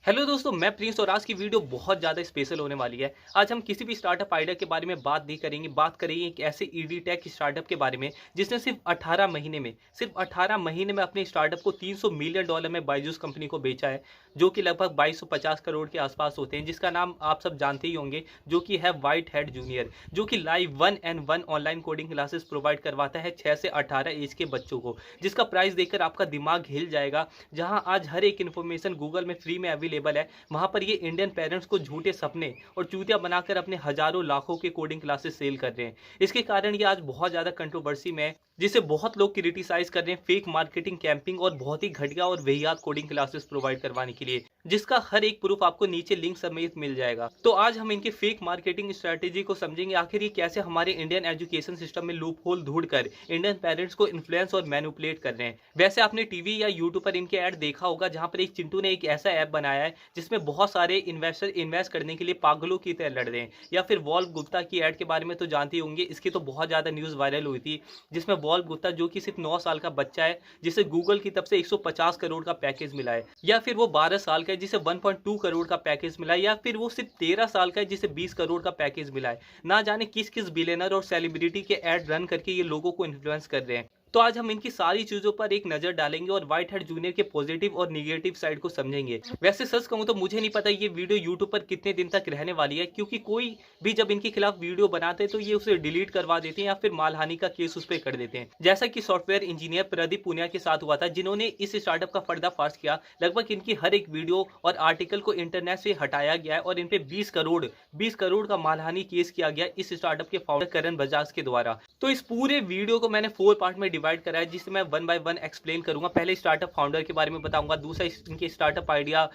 Hello दोस्तों, मैं Prince और आज की वीडियो बहुत ज़्यादा स्पेशल होने वाली है। आज हम किसी भी स्टार्टअप आइडिया के बारे में बात नहीं करेंगे, बात करेंगे एक ऐसे ईडी टेक स्टार्टअप के बारे में जिसने सिर्फ 18 महीने में अपने स्टार्टअप को $300 मिलियन में बायजूस कंपनी को बेचा है, जो कि लगभग 2250 करोड़ के आसपास होते हैं, जिसका नाम आप सब जानते ही होंगे, जो कि है व्हाइट हैट जूनियर, जो कि live 1-on-1 online coding classes provide करवाता है 6 से 18 एज के बच्चों को, जिसका प्राइस देखकर आपका दिमाग हिल जाएगा। जहां आज हर एक इन्फॉर्मेशन गूगल में फ्री में अवेलेबल है, वहां पर ये इंडियन पेरेंट्स को झूठे सपने और चूतिया बनाकर अपने हजारों लाखों के कोडिंग क्लासेस सेल कर रहे हैं। इसके कारण ये आज बहुत ज्यादा कंट्रोवर्सी में है, जिसे बहुत लोग क्रिटिसाइज कर रहे हैं फेक मार्केटिंग कैंपिंग और बहुत ही घटिया और बेहियात कोडिंग क्लासेस प्रोवाइड करवाने के लिए, जिसका हर एक प्रूफ आपको नीचे लिंक समेत मिल जाएगा। तो आज हम इनके फेक मार्केटिंग स्ट्रेटेजी को समझेंगे, आखिर ये कैसे हमारे इंडियन एजुकेशन सिस्टम में लूप होल ढूंढकर इंडियन पेरेंट्स को इन्फ्लुएंस और मैनिपुलेट कर रहे हैं। वैसे आपने टीवी या यूट्यूब पर इनके ऐड देखा होगा, जहां पर एक चिंटू ने एक ऐसा ऐप बनाया है जिसमें बहुत सारे इन्वेस्टर इन्वेस्ट करने के लिए पागलों की तरह लड़ रहे हैं। या फिर वॉल्व गुप्ता की ऐड के बारे में तो जानते ही होंगे, इसकी तो बहुत ज्यादा न्यूज वायरल हुई थी, जिसमें वॉल्व गुप्ता जो कि सिर्फ 9 साल का बच्चा है, जिसे गूगल की तरफ से 150 करोड़ का पैकेज मिला है, या फिर वो 12 साल का है जिसे 1.2 करोड़ का पैकेज मिला है, या फिर वो सिर्फ 13 साल का है जिसे 20 करोड़ का पैकेज मिला है। ना जाने किस किस बिलियनर और सेलिब्रिटी के ऐड रन करके ये लोगों को इन्फ्लुएंस कर रहे हैं। तो आज हम इनकी सारी चीजों पर एक नजर डालेंगे और व्हाइट हैट जूनियर के पॉजिटिव और निगेटिव साइड को समझेंगे। वैसे सच कहूं तो मुझे नहीं पता ये वीडियो यूट्यूब पर कितने दिन तक रहने वाली है, क्योंकि कोई भी जब इनके खिलाफ वीडियो बनाते हैं तो ये उसे डिलीट करवा देते हैं या फिर मालहानि का केस उस पर कर देते हैं, जैसा कि सॉफ्टवेयर इंजीनियर प्रदीप पुनिया के साथ हुआ था, जिन्होंने इस स्टार्टअप का पर्दाफाश किया। लगभग इनकी हर एक वीडियो और आर्टिकल को इंटरनेट से हटाया गया है और इन पे 20 करोड़ का मालहानि केस किया गया इस स्टार्टअप के फाउंडर करण बजाज के द्वारा। तो इस पूरे वीडियो को मैंने 4 पार्ट में डिवाइड करा है, जिससे मैं 1 बाय 1 एक्सप्लेन करूंगा। पहले स्टार्टअप फाउंडर के बारे में बताऊंगा, दूसरा इनके स्टार्टअप आइडिया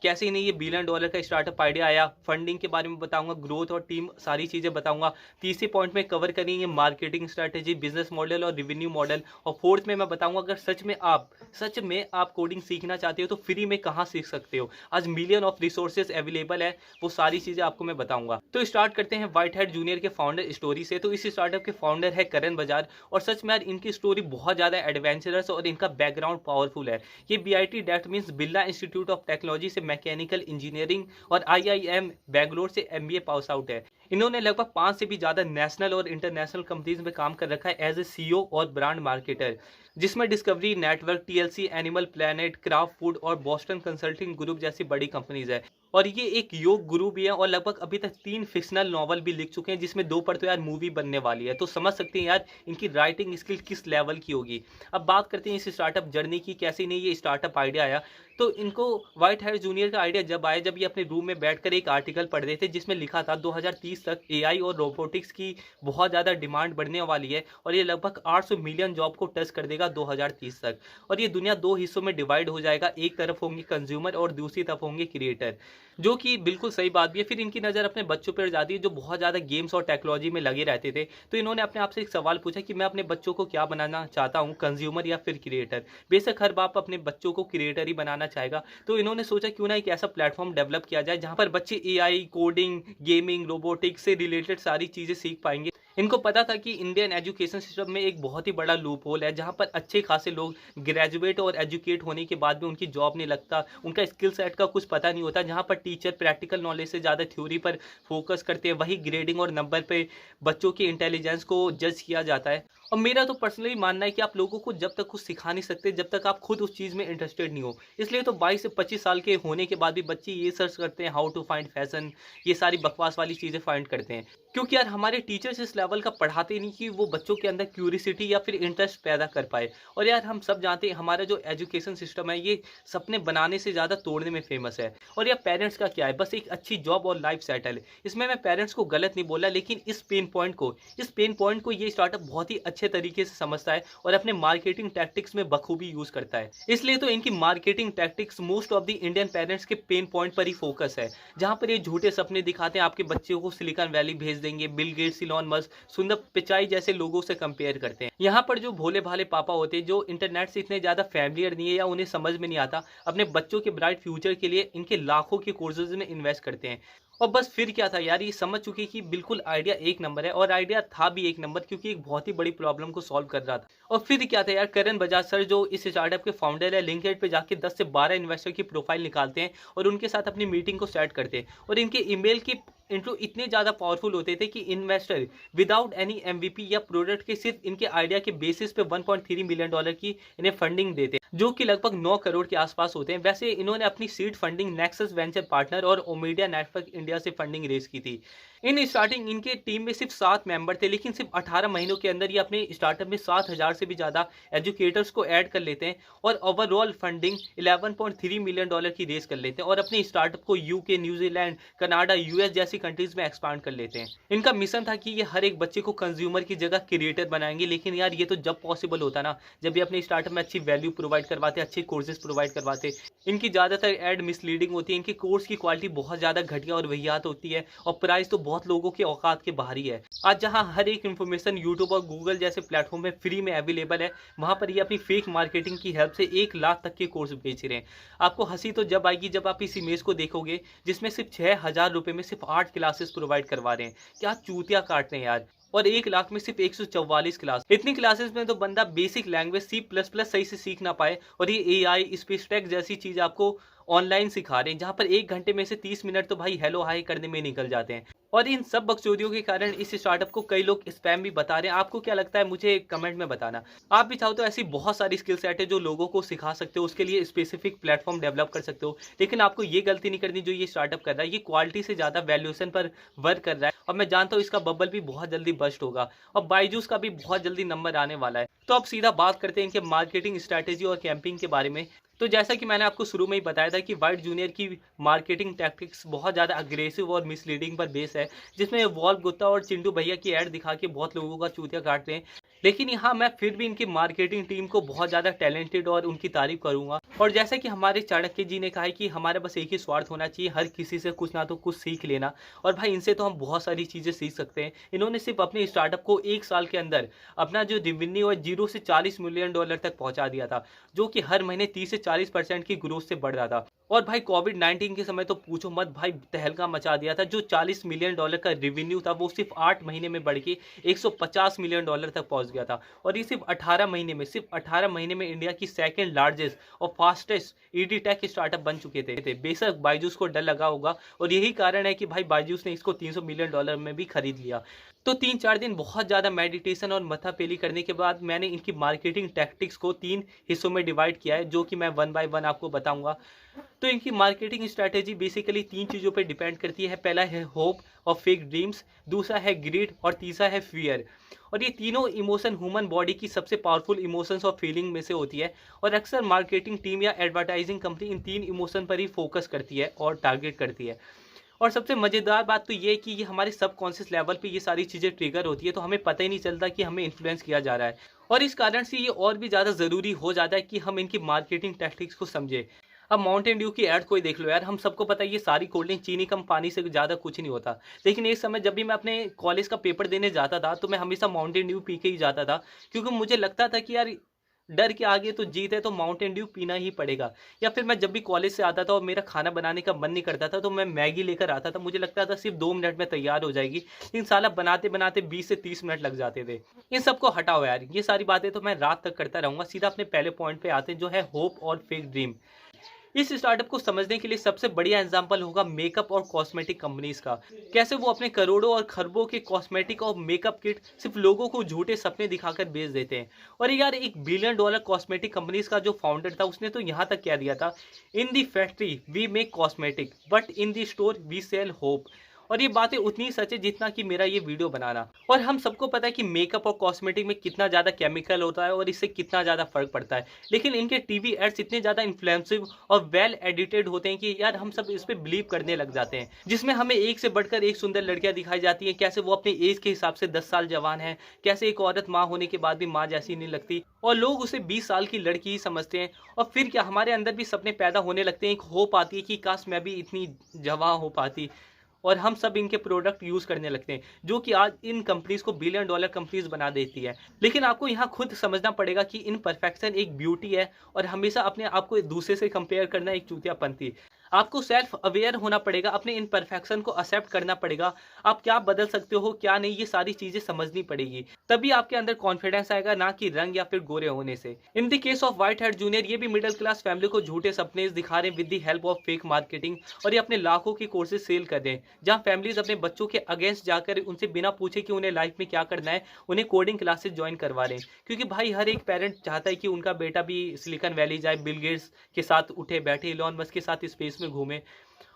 कैसे इन्हें ये बिलियन डॉलर का स्टार्टअप आइडिया आया, फंडिंग के बारे में बताऊंगा, ग्रोथ और टीम सारी चीजें बताऊंगा। तीसरे पॉइंट में कवर करेंगे मार्केटिंग स्ट्रेटेजी, बिजनेस मॉडल और रेवेन्यू मॉडल, और फोर्थ में मैं बताऊंगा अगर सच में आप कोडिंग सीखना चाहते हो तो फ्री में कहाँ सीख सकते हो। आज मिलियन ऑफ रिसोर्सेज अवेलेबल है, वो सारी चीजें आपको मैं बताऊंगा। तो स्टार्ट करते हैं व्हाइट हैट जूनियर के फाउंडर स्टोरी से। तो इस स्टार्टअप के फाउंडर है करण बजाज, और सच में यार इनकी स्टोरी बहुत ज्यादा एडवेंचरस और इनका बैकग्राउंड पावरफुल है। ये BIT that means Birla institute of technology से मैकेनिकल इंजीनियरिंग और आईआईएम बैंगलोर से एमबीए पास आउट है। इन्होंने लगभग 5 से भी ज्यादा नेशनल और इंटरनेशनल कंपनीज में काम कर रखा है एज ए सीईओ और ब्रांड मार्केटर, जिसमें discovery network, TLC, animal planet, craft food और बॉस्टन कंसल्टिंग ग्रुप जैसी बड़ी कंपनीज है। और ये एक योग गुरु भी है और लगभग अभी तक 3 फिक्शनल नॉवल भी लिख चुके हैं, जिसमें 2 पर तो यार मूवी बनने वाली है। तो समझ सकते हैं यार इनकी राइटिंग स्किल किस लेवल की होगी। अब बात करते हैं इस स्टार्टअप जर्नी की, कैसे इन्हें ये स्टार्टअप आइडिया आया। तो इनको व्हाइट हैट जूनियर का आइडिया जब आया, जब ये अपने रूम में बैठकर एक आर्टिकल पढ़ रहे थे, जिसमें लिखा था 2030 तक एआई और रोबोटिक्स की बहुत ज़्यादा डिमांड बढ़ने वाली है और ये लगभग 800 मिलियन जॉब को टच कर देगा 2030 तक। और ये दुनिया 2 हिस्सों में डिवाइड हो जाएगा, एक तरफ होंगे कंज्यूमर और दूसरी तरफ होंगे क्रिएटर, जो कि बिल्कुल सही बात भी है। फिर इनकी नज़र अपने बच्चों पर जाती है जो बहुत ज़्यादा गेम्स और टेक्नोलॉजी में लगे रहते थे। तो इन्होंने अपने आप से एक सवाल पूछा कि मैं अपने बच्चों को क्या बनाना चाहता हूँ, कंज्यूमर या फिर क्रिएटर। बेशक हर बाप अपने बच्चों को क्रिएटर ही बनाना चाहेगा, तो इन्होंने सोचा क्यों ना एक ऐसा प्लेटफॉर्म डेवलप किया जाए जहां पर बच्चे एआई, कोडिंग, गेमिंग, रोबोटिक्स से रिलेटेड सारी चीजें सीख पाएंगे। इनको पता था कि इंडियन एजुकेशन सिस्टम में एक बहुत ही बड़ा लूप होल है, जहां पर अच्छे खासे लोग ग्रेजुएट और एजुकेट होने के बाद भी उनकी जॉब नहीं लगता, उनका स्किल सेट का कुछ पता नहीं होता। जहां पर टीचर प्रैक्टिकल नॉलेज से ज़्यादा थ्योरी पर फोकस करते हैं, वही ग्रेडिंग और नंबर पे बच्चों के इंटेलिजेंस को जज किया जाता है। और मेरा तो पर्सनली मानना है कि आप लोगों को जब तक कुछ सिखा नहीं सकते जब तक आप खुद उस चीज़ में इंटरेस्टेड नहीं हो। इसलिए तो 22 से 25 साल के होने के बाद भी बच्चे ये सर्च करते हैं हाउ टू फाइंड फैशन, ये सारी बकवास वाली चीज़ें फाइंड करते हैं, क्योंकि यार हमारे टीचर्स इस लेवल का पढ़ाते नहीं कि वो बच्चों के अंदर क्यूरियोसिटी या फिर इंटरेस्ट पैदा कर पाए। और यार हम सब जानते हैं हमारा जो एजुकेशन सिस्टम है ये सपने बनाने से ज़्यादा तोड़ने में फेमस है। और यार पेरेंट्स का क्या है, बस एक अच्छी जॉब और लाइफ सेटल। इसमें मैं पेरेंट्स को गलत नहीं बोला, लेकिन इस पेन पॉइंट को ये स्टार्टअप बहुत ही अच्छे तरीके से समझता है और अपने मार्केटिंग टैक्टिक्स में बखूबी यूज करता है। इसलिए तो इनकी marketing tactics most of the Indian parents के पेन पॉइंट पर ही फोकस है, जहां पर ये झूठे सपने दिखाते हैं आपके बच्चों को सिलिकॉन वैली भेज देंगे, बिल गेट्स, इलॉन मस्क, सुंदर पिचाई जैसे लोगों से कंपेयर करते हैं। यहाँ पर जो भोले भाले पापा होते हैं, जो इंटरनेट से इतने ज्यादा फैमिलियर नहीं है या उन्हें समझ में नहीं आता, अपने बच्चों के ब्राइट फ्यूचर के लिए इनके लाखों के कोर्सेज में इन्वेस्ट करते हैं। और बस फिर क्या था यार, ये समझ चुके कि बिल्कुल आइडिया एक नंबर है, और आइडिया था भी एक नंबर क्योंकि एक बहुत ही बड़ी प्रॉब्लम को सॉल्व कर रहा था। और फिर क्या था यार, करण बजाज सर जो इस स्टार्टअप के फाउंडर है, लिंक्डइन पे जाके 10 से 12 इन्वेस्टर की प्रोफाइल निकालते हैं और उनके साथ अपनी मीटिंग को सेट करते हैं। और इनके ईमेल की इंट्रो इतने ज़्यादा पावरफुल होते थे कि इन्वेस्टर विदाउट एनी एमवीपी या प्रोडक्ट के सिर्फ इनके आइडिया के बेसिस पे 1.3 मिलियन डॉलर की इन्हें फंडिंग देते हैं, जो कि लगभग 9 करोड़ के आसपास होते हैं। वैसे इन्होंने अपनी seed funding nexus venture partner और ओमीडिया नेटवर्क इंडिया से फंडिंग रेज की थी। इन स्टार्टिंग इनके टीम में सिर्फ 7 मेंबर थे, लेकिन सिर्फ 18 महीनों के अंदर ये अपने स्टार्टअप में 7,000 से भी ज़्यादा एजुकेटर्स को ऐड कर लेते हैं और ओवरऑल फंडिंग 11.3 मिलियन डॉलर की रेज कर लेते हैं और अपने स्टार्टअप को यूके, न्यूजीलैंड, कनाडा, यूएस जैसी कंट्रीज में एक्सपांड कर लेते हैं। इनका मिशन था कि ये हर एक बच्चे को कंज्यूमर की जगह क्रिएटर बनाएंगे, लेकिन यार ये तो जब पॉसिबल होता ना, जब ये अपने स्टार्टअप में अच्छी वैल्यू प्रोवाइड करवाते, अच्छे कोर्सेज प्रोवाइड करवाते। इनकी ज़्यादातर एड मिसलीडिंग होती है, इनके कोर्स की क्वालिटी बहुत ज़्यादा घटिया और वहियात होती है और प्राइस तो बहुत लोगों के औकात के बाहर ही है। आज जहां हर एक इन्फॉर्मेशन यूट्यूब और गूगल जैसे प्लेटफॉर्म में फ्री में अवेलेबल है, वहां पर ये अपनी फेक मार्केटिंग की हेल्प से 1 लाख तक के कोर्स बेच रहे हैं। आपको हंसी तो जब आएगी जब आप इस इमेज को देखोगे, जिसमें सिर्फ 6,000 रुपए में सिर्फ 8 क्लासेस प्रोवाइड करवा रहे हैं। क्या चूतिया काट रहे हैं यार। और 1 लाख में सिर्फ 144 क्लास। इतनी क्लासेस में तो बंदा बेसिक लैंग्वेज C++ सही से सीख ना पाए, और ये AI, स्पीच टैग जैसी चीज आपको ऑनलाइन सिखा रहे हैं, जहां पर 1 घंटे में से 30 मिनट तो भाई हेलो हाय करने में निकल जाते हैं। और इन सब बकचोदियों के कारण इस स्टार्टअप को कई लोग स्पैम भी बता रहे हैं। आपको क्या लगता है, मुझे कमेंट में बताना। आप भी चाहो तो ऐसी बहुत सारी स्किल सेट है जो लोगों को सिखा सकते हो, उसके लिए स्पेसिफिक प्लेटफॉर्म डेवलप कर सकते हो, लेकिन आपको ये गलती नहीं करनी जो ये स्टार्टअप कर रहा है। ये क्वालिटी से ज्यादा वैल्यूएशन पर वर्क कर रहा है, और मैं जानता हूँ इसका बबल भी बहुत जल्दी बस्ट होगा, और बायजूस का भी बहुत जल्दी नंबर आने वाला है। तो अब सीधा बात करते हैं इनके मार्केटिंग स्ट्रैटेजी और कैंपिंग के बारे में। तो जैसा कि मैंने आपको शुरू में ही बताया था कि वाइट जूनियर की मार्केटिंग टैक्टिक्स बहुत ज़्यादा अग्रेसिव और मिसलीडिंग पर बेस है, जिसमें वॉल्फ गुप्ता और चिंटू भैया की ऐड दिखा के बहुत लोगों का चूतिया काटते हैं। लेकिन यहाँ मैं फिर भी इनकी मार्केटिंग टीम को बहुत ज़्यादा टैलेंटेड और उनकी तारीफ करूंगा। और जैसा कि हमारे चाणक्य जी ने कहा है कि हमारे बस एक ही स्वार्थ होना चाहिए, हर किसी से कुछ ना तो कुछ सीख लेना। और भाई इनसे तो हम बहुत सारी चीज़ें सीख सकते हैं। इन्होंने सिर्फ अपने स्टार्टअप को 1 साल के अंदर अपना जो रेवेन्यू है 0 से 40 मिलियन डॉलर तक पहुंचा दिया था, जो कि हर महीने 30 से 40% की ग्रोथ से बढ़ रहा था। और भाई कोविड-19 के समय तो पूछो मत भाई, तहलका मचा दिया था। जो 40 मिलियन डॉलर का रेवेन्यू था वो सिर्फ 8 महीने में बढ़ के 150 मिलियन डॉलर तक पहुंच गया था। और ये सिर्फ 18 महीने में इंडिया की सेकंड लार्जेस्ट और फास्टेस्ट ईडी टेक स्टार्टअप बन चुके थे। बेशक बायजूस को डर लगा होगा, और यही कारण है कि भाई बायजूस ने इसको 300 मिलियन डॉलर में भी खरीद लिया। तो 3-4 दिन बहुत ज़्यादा मेडिटेशन और मथापेली करने के बाद मैंने इनकी मार्केटिंग टैक्टिक्स को 3 हिस्सों में डिवाइड किया है, जो कि मैं 1 बाय 1 आपको बताऊंगा। तो इनकी मार्केटिंग स्ट्रैटेजी बेसिकली 3 चीज़ों पर डिपेंड करती है। पहला है होप और फेक ड्रीम्स, दूसरा है ग्रीड, और तीसरा है फियर। और ये तीनों इमोशन ह्यूमन बॉडी की सबसे पावरफुल इमोशंस और फीलिंग में से होती है, और अक्सर मार्केटिंग टीम या एडवर्टाइजिंग कंपनी इन 3 इमोशन पर ही फोकस करती है और टारगेट करती है। और सबसे मज़ेदार बात तो ये है कि ये हमारे सबकॉन्शियस लेवल पे ये सारी चीज़ें ट्रिगर होती है, तो हमें पता ही नहीं चलता कि हमें इन्फ्लुएंस किया जा रहा है। और इस कारण से ये और भी ज़्यादा ज़रूरी हो जाता है कि हम इनकी मार्केटिंग टैक्टिक्स को समझें। अब माउंटेन ड्यू की ऐड कोई देख लो यार, हम सबको पता है ये सारी कोल्ड ड्रिंक चीनी कम पानी से ज़्यादा कुछ नहीं होता। लेकिन एक समय जब भी मैं अपने कॉलेज का पेपर देने जाता था, तो मैं हमेशा माउंटेन ड्यू पी के ही जाता था, क्योंकि मुझे लगता था कि यार डर के आगे तो जीत है, तो माउंटेन ड्यू पीना ही पड़ेगा। या फिर मैं जब भी कॉलेज से आता था और मेरा खाना बनाने का मन नहीं करता था, तो मैं मैगी लेकर आता था। मुझे लगता था सिर्फ 2 मिनट में तैयार हो जाएगी, लेकिन साला बनाते बनाते 20 से 30 मिनट लग जाते थे। इन सबको हटाओ यार, ये सारी बातें तो मैं रात तक करता रहूंगा। सीधा अपने पहले पॉइंट पे आते हैं, जो है होप और फेक ड्रीम। इस स्टार्टअप को समझने के लिए सबसे बढ़िया एग्जांपल होगा मेकअप और कॉस्मेटिक कंपनीज का। कैसे वो अपने करोड़ों और खरबों के कॉस्मेटिक और मेकअप किट सिर्फ लोगों को झूठे सपने दिखाकर बेच देते हैं। और यार $1 बिलियन कॉस्मेटिक कंपनीज का जो फाउंडर था, उसने तो यहाँ तक कह दिया था, in the factory we make cosmetic but in the store we sell hope. और ये बातें उतनी सच है जितना कि मेरा ये वीडियो बनाना। और हम सबको पता है कि मेकअप और कॉस्मेटिक में कितना ज़्यादा केमिकल होता है और इससे कितना ज़्यादा फर्क पड़ता है, लेकिन इनके टीवी एड्स इतने ज़्यादा इन्फ्लुएंसिव और वेल एडिटेड होते हैं कि यार हम सब इस पर बिलीव करने लग जाते हैं, जिसमें हमें एक से बढ़कर एक सुंदर लड़कियां दिखाई जाती हैं। कैसे वो अपने एज के हिसाब से 10 साल जवान है, कैसे एक औरत माँ होने के बाद भी माँ जैसी नहीं लगती, और लोग उसे 20 साल की लड़की ही समझते हैं। और फिर क्या, हमारे अंदर भी सपने पैदा होने लगते हैं, एक होप आती है कि काश मैं भी इतनी जवान हो पाती, और हम सब इनके प्रोडक्ट यूज करने लगते हैं, जो कि आज इन कंपनीज को $1 बिलियन कंपनीज बना देती है। लेकिन आपको यहाँ खुद समझना पड़ेगा कि इनपरफेक्शन एक ब्यूटी है, और हमेशा अपने आप को दूसरे से कंपेयर करना एक चूतियापंथी। आपको सेल्फ अवेयर होना पड़ेगा, अपने इम्परफेक्शन को एक्सेप्ट करना पड़ेगा। आप क्या बदल सकते हो, क्या नहीं, ये सारी चीजें समझनी पड़ेगी। तभी आपके अंदर कॉन्फिडेंस आएगा, ना कि रंग या फिर गोरे होने से। In the case of white head junior, ये भी मिडिल क्लास फैमिली को झूठे सपने दिखा रहे हैं with the help of fake marketing, और ये अपने लाखों की कोर्सेज सेल कर रहे हैं, जहां फैमिलीज अपने बच्चों के अगेंस्ट जाकर उनसे बिना पूछे कि उन्हें लाइफ में क्या करना है, उन्हें कोडिंग क्लासेस ज्वाइन करवा रहे हैं। क्योंकि भाई हर एक पेरेंट चाहता है कि उनका बेटा भी सिलिकॉन वैली जाए, बिल गेट्स के साथ उठे बैठे, इलॉन मस्क के साथ स्पेस में घूमे।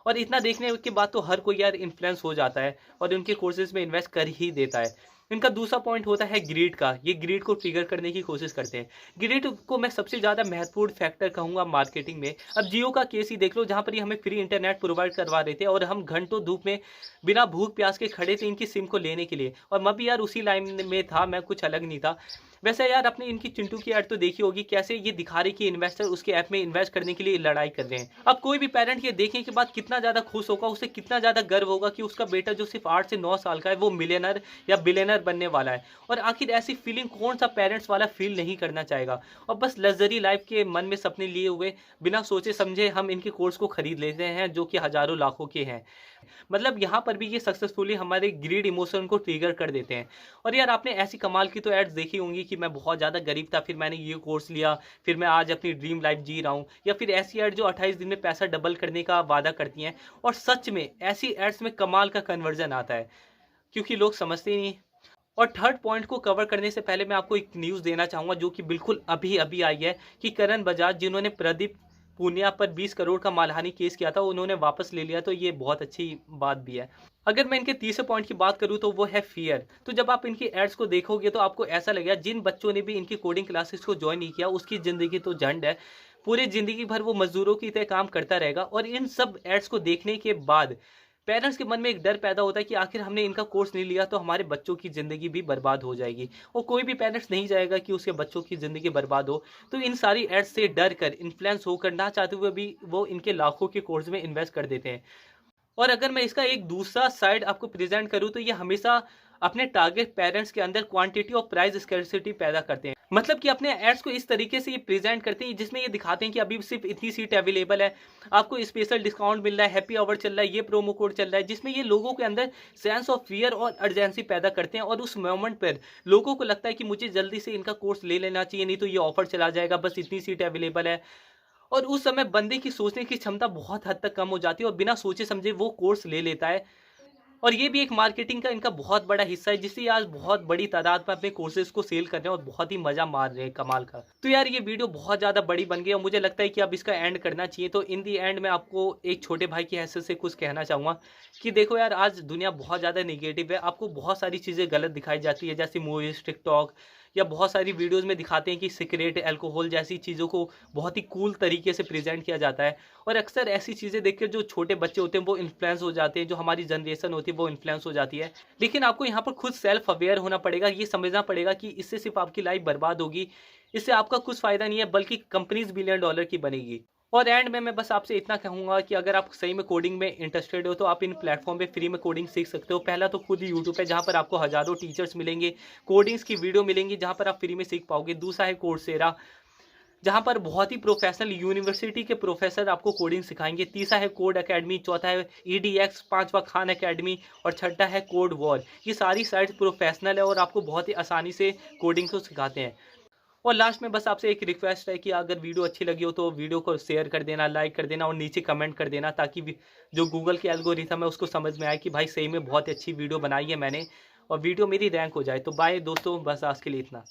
और इतना देखने के बाद तो हर कोई यार इन्फ्लुएंस हो जाता है और उनके कोर्सेज में इन्वेस्ट कर ही देता है। इनका दूसरा पॉइंट होता है ग्रीड का। ये ग्रीड को ट्रिगर करने की कोशिश करते हैं। ग्रीड को मैं सबसे ज़्यादा महत्वपूर्ण फैक्टर कहूँगा मार्केटिंग में। अब जियो का केस ही देख लो, जहाँ पर ये हमें फ्री इंटरनेट प्रोवाइड करवा रहे थे और हम घंटों धूप में बिना भूख प्यास के खड़े थे इनकी सिम को लेने के लिए, और मैं भी यार उसी लाइन में था, मैं कुछ अलग नहीं था। वैसे यार आपने इनकी चिंटू की ऐड तो देखी होगी, कैसे ये दिखा रही कि इन्वेस्टर उसके ऐप में इन्वेस्ट करने के लिए लड़ाई कर रहे हैं। अब कोई भी पेरेंट ये देखने के बाद कितना ज़्यादा खुश होगा, उसे कितना ज़्यादा गर्व होगा कि उसका बेटा जो सिर्फ 8 से 9 साल का है वो मिलियनर या बिलियनर बनने वाला है। और आखिर ऐसी फीलिंग कौन सा पेरेंट्स वाला फील नहीं करना चाहेगा। और बस लग्जरी लाइफ के मन में सपने लिए हुए बिना सोचे समझे हम इनके कोर्स को खरीद लेते हैं, जो कि हजारों लाखों के हैं। मतलब यहाँ पर भी ये सक्सेसफुली हमारे ग्रीड इमोशन को ट्रिगर कर देते हैं। और यार आपने ऐसी कमाल की तो एड्स देखी होंगी कि मैं बहुत ज़्यादा गरीब था, फिर मैंने ये कोर्स लिया, फिर मैं आज अपनी ड्रीम लाइफ जी रहा हूँ। या फिर ऐसी एड जो 28 दिन में पैसा डबल करने का वादा करती हैं, और सच में ऐसी एड्स में कमाल का कन्वर्जन आता है, क्योंकि लोग समझते ही नहीं। और थर्ड पॉइंट को कवर करने से पहले मैं आपको एक न्यूज़ देना चाहूँगा, जो कि बिल्कुल अभी अभी आई है, कि करण बजाज जिन्होंने प्रदीप पूनिया पर 20 करोड़ का मानहानि केस किया था, उन्होंने वापस ले लिया। तो ये बहुत अच्छी बात भी है। अगर मैं इनके तीसरे पॉइंट की बात करूं तो वो है फियर। तो जब आप इनकी एड्स को देखोगे तो आपको ऐसा लगेगा जिन बच्चों ने भी इनकी कोडिंग क्लासेस को ज्वाइन नहीं किया उसकी ज़िंदगी तो झंड है, पूरी ज़िंदगी भर वो मजदूरों की तरह काम करता रहेगा। और इन सब एड्स को देखने के बाद पेरेंट्स के मन में एक डर पैदा होता है कि आखिर हमने इनका कोर्स नहीं लिया तो हमारे बच्चों की ज़िंदगी भी बर्बाद हो जाएगी। और कोई भी पेरेंट्स नहीं चाहेगा कि उसके बच्चों की ज़िंदगी बर्बाद हो। तो इन सारी एड्स से डर कर, इन्फ्लुएंस होकर, ना चाहते हुए भी वो इनके लाखों के कोर्स में इन्वेस्ट कर देते हैं। और अगर मैं इसका एक दूसरा साइड आपको प्रेजेंट करूं तो ये हमेशा अपने टारगेट पेरेंट्स के अंदर क्वांटिटी और प्राइस स्कैर्सिटी पैदा करते हैं। मतलब कि अपने एड्स को इस तरीके से ये प्रेजेंट करते हैं जिसमें ये दिखाते हैं कि अभी सिर्फ इतनी सीट अवेलेबल है, आपको स्पेशल डिस्काउंट मिल रहा है, हैप्पी आवर चल रहा है, ये प्रोमो कोड चल रहा है, जिसमें ये लोगों के अंदर सेंस ऑफ फियर और अर्जेंसी पैदा करते हैं। और उस मोमेंट पर लोगों को लगता है कि मुझे जल्दी से इनका कोर्स ले लेना चाहिए, नहीं तो ये ऑफर चला जाएगा, बस इतनी सीट अवेलेबल है। और उस समय बंदे की सोचने की क्षमता बहुत हद तक कम हो जाती है और बिना सोचे समझे वो कोर्स ले लेता है। और ये भी एक मार्केटिंग का इनका बहुत बड़ा हिस्सा है, जिससे आज बहुत बड़ी तादाद में अपने कोर्सेज को सेल कर रहे हैं और बहुत ही मजा मार रहे हैं कमाल का। तो यार ये वीडियो बहुत ज़्यादा बड़ी बन गई और मुझे लगता है कि अब इसका एंड करना चाहिए। तो इन दी एंड मैं आपको एक छोटे भाई की हैसियत से कुछ कहना चाहूँगा कि देखो यार, आज दुनिया बहुत ज़्यादा नेगेटिव है। आपको बहुत सारी चीज़ें गलत दिखाई जाती है, जैसे मूवीज़, टिकटॉक, या बहुत सारी वीडियोस में दिखाते हैं कि सिगरेट, अल्कोहल जैसी चीज़ों को बहुत ही कूल तरीके से प्रेजेंट किया जाता है। और अक्सर ऐसी चीज़ें देखकर जो छोटे बच्चे होते हैं वो इन्फ्लुएंस हो जाते हैं, जो हमारी जनरेशन होती है वो इन्फ्लुएंस हो जाती है। लेकिन आपको यहाँ पर खुद सेल्फ अवेयर होना पड़ेगा, ये समझना पड़ेगा कि इससे सिर्फ आपकी लाइफ बर्बाद होगी, इससे आपका कुछ फ़ायदा नहीं है, बल्कि कंपनीज बिलियन डॉलर की बनेगी। और एंड में मैं बस आपसे इतना कहूँगा कि अगर आप सही में कोडिंग में इंटरेस्टेड हो तो आप इन प्लेटफॉर्म पे फ्री में कोडिंग सीख सकते हो। पहला तो खुद यूट्यूब पे, जहाँ पर आपको हज़ारों टीचर्स मिलेंगे, कोडिंग्स की वीडियो मिलेंगी जहाँ पर आप फ्री में सीख पाओगे। दूसरा है कोर्सेरा, जहाँ पर बहुत ही प्रोफेशनल यूनिवर्सिटी के प्रोफेसर आपको कोडिंग सिखाएंगे। तीसरा है कोड अकेडमी, चौथा है EDX, पांचवा खान अकेडमी और छठा है कोड वॉर। ये सारी साइट्स प्रोफेशनल है और आपको बहुत ही आसानी से कोडिंग को सिखाते हैं। और लास्ट में बस आपसे एक रिक्वेस्ट है कि अगर वीडियो अच्छी लगी हो तो वीडियो को शेयर कर देना, लाइक कर देना और नीचे कमेंट कर देना, ताकि जो गूगल के एल्गोरिथम है उसको समझ में आए कि भाई सही में बहुत अच्छी वीडियो बनाई है मैंने और वीडियो मेरी रैंक हो जाए। तो बाय दोस्तों, बस आज के लिए इतना।